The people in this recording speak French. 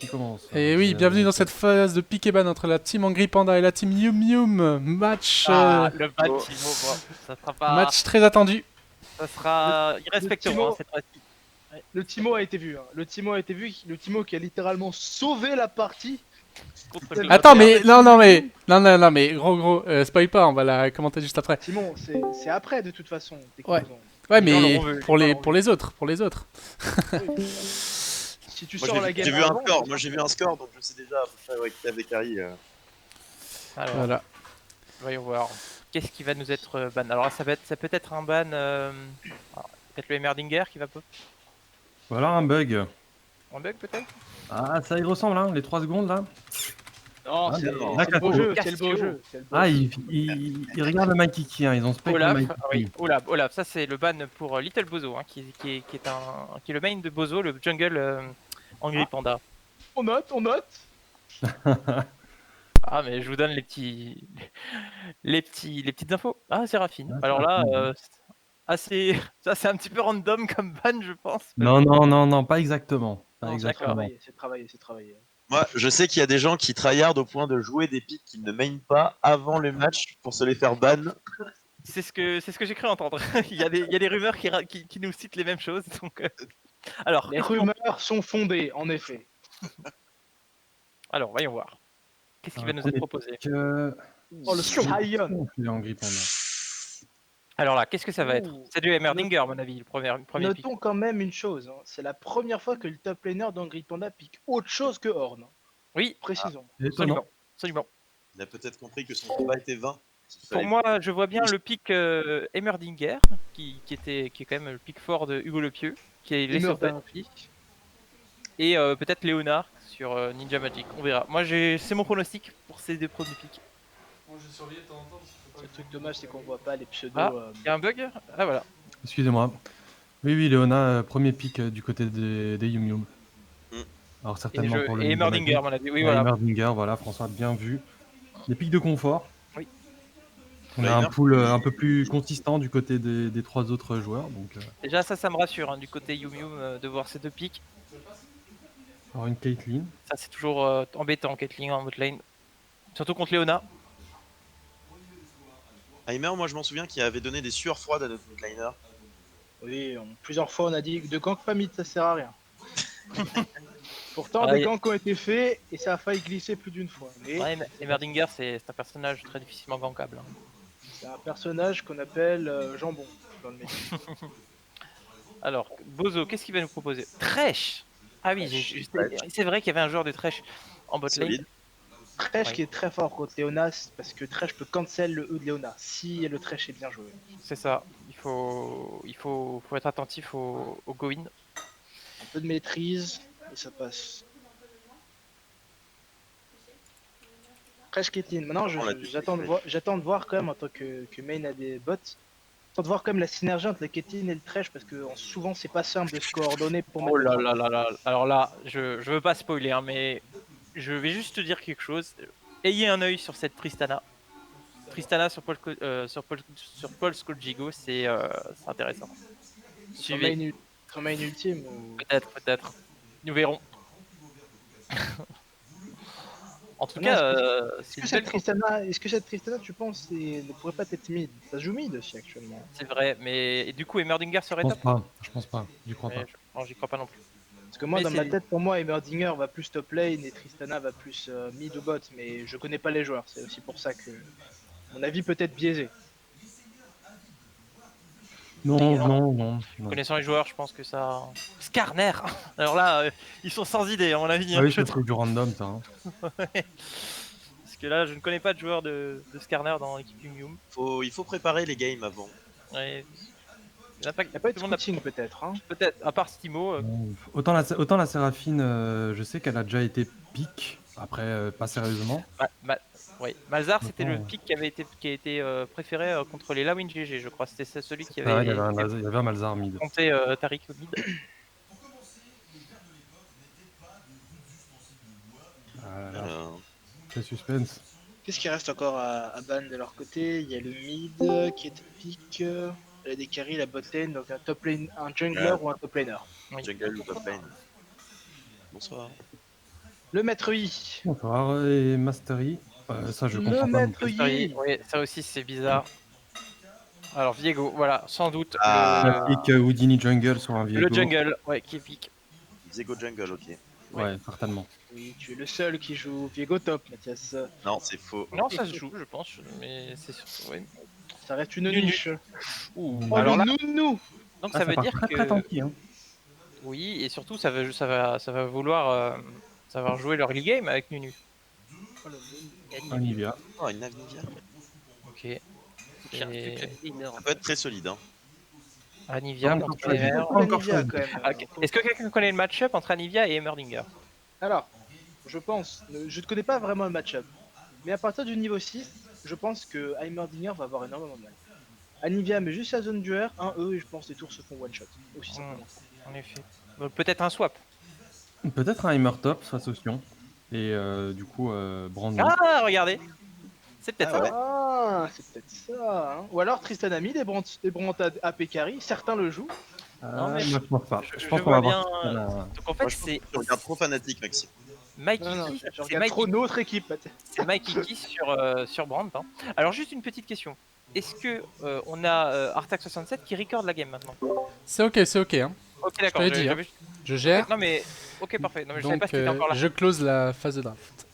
qui commence. Et oui, bienvenue dans cette phase de pick et ban entre la team Angry Panda et la team Yum Yum. Match, Le ban Timo, bon, ça sera pas. match très attendu. Ça sera. Ils respecteront Timo- cette fois-ci. Ouais. Le Timo a été vu. Hein. Le Timo a été vu. Le Timo qui a littéralement sauvé la partie. Contre Tel- le Attends, Merde, mais Team non, Yum mais gros, spoil pas, on va la commenter juste après. Timon, c'est après de toute façon. Ouais. techniquement. Ouais, Les gens mais l'auront vu, pour les gens les l'auront pour les autres, pour les autres. Si tu Moi sors la game j'ai vu un avant, score, moi j'ai vu un score donc je sais déjà à peu près ouais, qui avait carry. Alors, Voilà. voyons voir. Qu'est-ce qui va nous être ban? Alors, ça peut être un ban. Peut-être le Emmerdinger qui va pop. Voilà un bug. Un bug peut-être? Ah, ça y ressemble, hein, les 3 secondes là. non, Ah, c'est d'accord. le beau jeu. C'est le beau Cassio. jeu. c'est le beau Ah, jeu. ils regardent le Mikiki, hein, ils ont spec le Olaf, Mikiki. oui, Olaf, ça c'est le ban pour Little Bozo, hein, qui est le main de Bozo, le jungle Angry Panda. On note, on note. Ah, mais je vous donne les petites infos. Ah, Séraphine. Ah, Alors là, Séraphine. ça c'est un petit peu random comme ban, je pense. Non, pas exactement. Pas Non, c'est exactement. travaillé, c'est travaillé, c'est travaillé. Moi je sais qu'il y a des gens qui tryhard au point de jouer des picks qu'ils ne mainent pas avant le match pour se les faire ban. C'est ce que j'ai cru entendre. Il y a des rumeurs qui nous citent les mêmes choses. Donc, alors, Les qu'est-ce qu'on- rumeurs sont fondées, en effet. alors, voyons voir. Qu'est-ce qui va nous être proposé? Oh, le Sion. Les Angry Panda. Alors là, qu'est-ce que ça va être? Ouh. C'est du Emmerdinger, à mon avis, le premier pick. Notons quand même une chose. Hein. C'est la première fois que le top laner d'Angry Panda pique autre chose que Horn. Oui, Précisons. C'est étonnant. absolument. Absolument. Il a peut-être compris que son combat était vain. Pour moi, je vois bien le pick Emmerdinger, qui est quand même le pick fort de Hugo Le Pieux, qui est laissé Emerden. un pick. Et peut-être Léonard sur Ninja Magic. On verra. Moi, c'est mon pronostic pour ces deux premiers picks. Le truc dommage, c'est qu'on voit pas les pseudos. Ah, il y a un bug? Ah, voilà. Excusez-moi. Oui, Léona, premier pick du côté des Yum Yum. Mm. Alors Et, certainement pour le Ninja Emmerdinger, Magic. à mon avis. Oui, Ouais, voilà. Emmerdinger, voilà, François a bien vu. Des pics de confort. Oui. On a un pool un peu plus consistant du côté des 3 autres joueurs. Donc, Déjà, ça me rassure, hein, du côté Yum Yum, de voir ces deux picks. alors une Caitlyn. Ça, c'est toujours embêtant, Caitlyn en bot lane. Surtout contre Léona. Heimer, moi je m'en souviens qu'il avait donné des sueurs froides à notre midliner. Oui, plusieurs fois on a dit que de gank pas mid ça sert à rien. Pourtant, Ah, des y- ganks ont été faits et ça a failli glisser plus d'une fois. Mais Ouais, Emmerdinger, c'est un personnage très difficilement gankable. Hein. c'est un personnage qu'on appelle jambon dans le métier. Alors, Bozo, qu'est-ce qu'il va nous proposer? Thresh. Ah oui, c'est vrai qu'il y avait un joueur de Thresh en bot lane. Solide. Thresh Ouais. qui est très fort contre Léonas parce que Thresh peut cancel le E de Léona si le Thresh est bien joué. C'est ça. Il faut être attentif au go-in. Un peu de maîtrise et ça passe. Thresh Caitlyn. Maintenant, On l'a dit. j'attends de voir quand même en tant que main à des bots. J'attends de voir quand même la synergie entre la Caitlyn et le Thresh parce que souvent c'est pas simple de se coordonner pour mettre. Oh là là là là. Alors là, je veux pas spoiler, hein, mais je vais juste te dire quelque chose. Ayez un œil sur cette Tristana. Tristana sur Paul Skoljigo, c'est intéressant. Suivez. Son main ultime ou... Peut-être. Nous verrons. En tout Non, cas, Est-ce c'est que une cette belle Tristana, tu penses, ne pourrait pas être mid? Ça se joue mid aussi actuellement. C'est vrai, mais et du coup, Emmerdinger serait Je top. pense pas. J'y crois pas. Non, j'y crois pas non plus. Parce que moi, Mais dans ma c'est- tête, pour moi, Emmerdinger va plus top lane et Tristana va plus mid ou bot, mais je connais pas les joueurs. C'est aussi pour ça que mon avis peut être biaisé. Non. Connaissant les joueurs, je pense que ça. Skarner. Alors là, ils sont sans idée, à mon avis. Ah hein, oui, je ça trouve. c'est du random ça. Hein. Parce que là, je ne connais pas de joueur de Skarner dans l'équipe Yum Yum. Il faut préparer les games avant. Ouais. Il n'y a pas, Il n'y a pas eu tout de le monde a- scouting peut-être. Hein. Peut-être, à part Stimo. Autant la Séraphine, je sais qu'elle a déjà été pique. Après, pas sérieusement. Oui. Malzar, c'était le Autant, pick qui a été préféré contre les Lawin GG, je crois. C'était celui qui Ah, avait il y avait un Malzar mid. compté Tariq au mid. Ah là là, Alors, quel suspense. Qu'est-ce qui reste encore à ban de leur côté? Il y a le mid qui est pick. Il y a des carries, la bot lane, donc un top lane, un jungler ou un top laner. Oui. jungle ou top lane. Bonsoir. Le maître I. Bonsoir, et Mastery. Ça, je Le comprends pas. non maître plus. I. Oui, ça aussi c'est bizarre. Alors Viego, voilà, sans doute Ah. Pick Houdini Jungle sur un Viego. le jungle, ouais, qui pique. Viego Jungle, ok. Ouais, certainement. Oui, tu es le seul qui joue Viego top, Mathias. Non, c'est faux. Non, ça se joue, je pense, mais c'est surtout. Ouais. Ça reste une Nunu. niche. Ouh, Oh, alors le là, nounou. donc Ah, ça veut part dire très que très tanky. Hein. oui, et surtout ça va vouloir jouer leur early game avec Nunu. Oh, le nounou. Anivia. Oh, une Navnivia. Ok. Qui a un Et fuck énorme. Ça peut être très solide. Hein. Anivia Encore contre choisi. Emer. Encore Anivia, choisi. quand même. Ah, ok. Est-ce que quelqu'un connaît le match-up entre Anivia et Emerdinger? Alors, je pense, je ne connais pas vraiment le match-up, mais à partir du niveau 6, je pense que Heimerdinger va avoir énormément de mal. Anivia met juste la zone du R, 1E, et je pense que les tours se font one-shot. Aussi simplement. En effet. Donc, peut-être un swap. Peut-être un Heimer top face au Sion. Et du coup, Brandon. Ah, regardez. C'est peut-être Ah ça. ouais. Ah, c'est peut-être ça. Hein. Ou alors Tristan a mis des brantes AP carry, certains le jouent. Non, mais Moi, je pense pas. je Je pense qu'on va vois voir. bien, Voilà. Donc en fait, Moi, je pense c'est que tu regardes trop fanatique, Maxime. Mikey Non, non, Key- je c'est regarde Mikey trop notre équipe. Mathias. C'est Mikey Key sur Brandt. Hein. Alors juste une petite question. Est-ce que on a Artax67 qui record la game maintenant? C'est ok, hein. Ok, d'accord. te l'ai dit, hein. j'avais- Je gère. Non mais ok, parfait. Non mais je savais pas Donc si t'étais encore là. je close la phase de draft.